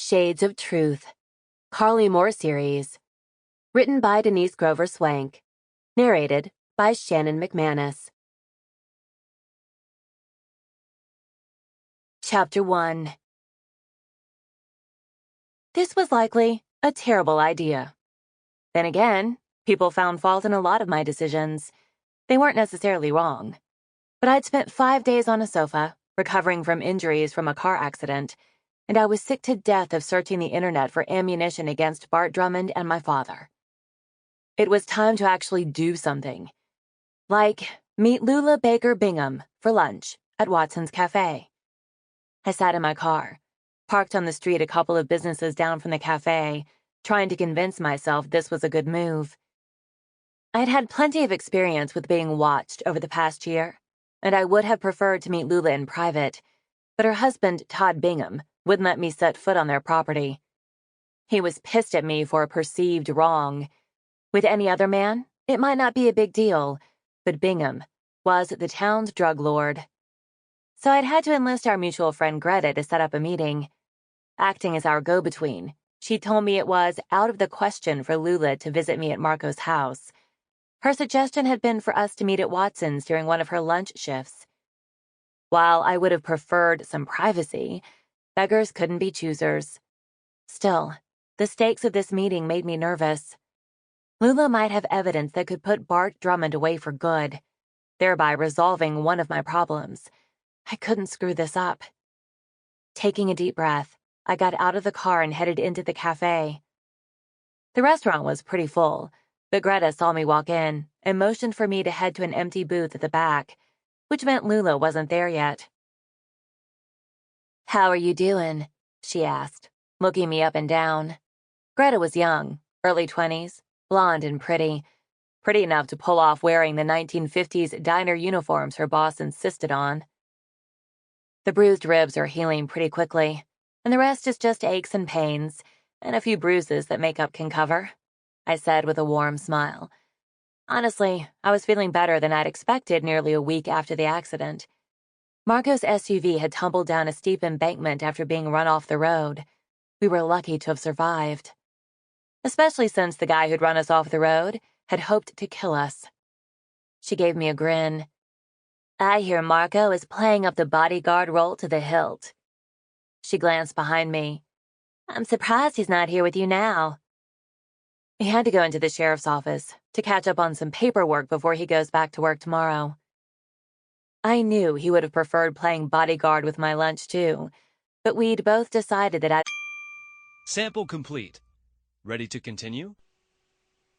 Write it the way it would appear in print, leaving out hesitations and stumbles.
Shades of Truth, Carly Moore series. Written by Denise Swank. Narrated by Shannon Mcmanus. Chapter 1. This was likely a terrible idea. Then again, people found fault in a lot of my decisions. They weren't necessarily wrong. But I'd spent 5 days on a sofa, recovering from injuries from a car accident, and I was sick to death of searching the internet for ammunition against Bart Drummond and my father. It was time to actually do something. Like, meet Lula Baker Bingham for lunch at Watson's Cafe. I sat in my car, parked on the street a couple of businesses down from the cafe, trying to convince myself this was a good move. I'd had plenty of experience with being watched over the past year, and I would have preferred to meet Lula in private, but her husband, Todd Bingham, wouldn't let me set foot on their property. He was pissed at me for a perceived wrong. With any other man, it might not be a big deal, but Bingham was the town's drug lord. So I'd had to enlist our mutual friend Greta to set up a meeting. Acting as our go-between, she told me it was out of the question for Lula to visit me at Marco's house. Her suggestion had been for us to meet at Watson's during one of her lunch shifts. While I would have preferred some privacy, beggars couldn't be choosers. Still, the stakes of this meeting made me nervous. Lula might have evidence that could put Bart Drummond away for good, thereby resolving one of my problems. I couldn't screw this up. Taking a deep breath, I got out of the car and headed into the cafe. The restaurant was pretty full, but Greta saw me walk in and motioned for me to head to an empty booth at the back, which meant Lula wasn't there yet. "How are you doing?" she asked, looking me up and down. Greta was young, early 20s, blonde and pretty enough to pull off wearing the 1950s diner uniforms her boss insisted on. The bruised ribs are healing pretty quickly, and the rest is just aches and pains, and a few bruises that makeup can cover, I said with a warm smile. Honestly, I was feeling better than I'd expected nearly a week after the accident. Marco's SUV had tumbled down a steep embankment after being run off the road. We were lucky to have survived. Especially since the guy who'd run us off the road had hoped to kill us. She gave me a grin. "I hear Marco is playing up the bodyguard role to the hilt." She glanced behind me. "I'm surprised he's not here with you now." He had to go into the sheriff's office to catch up on some paperwork before he goes back to work tomorrow. I knew he would have preferred playing bodyguard with my lunch too, but we'd both decided that Sample complete. Ready to continue?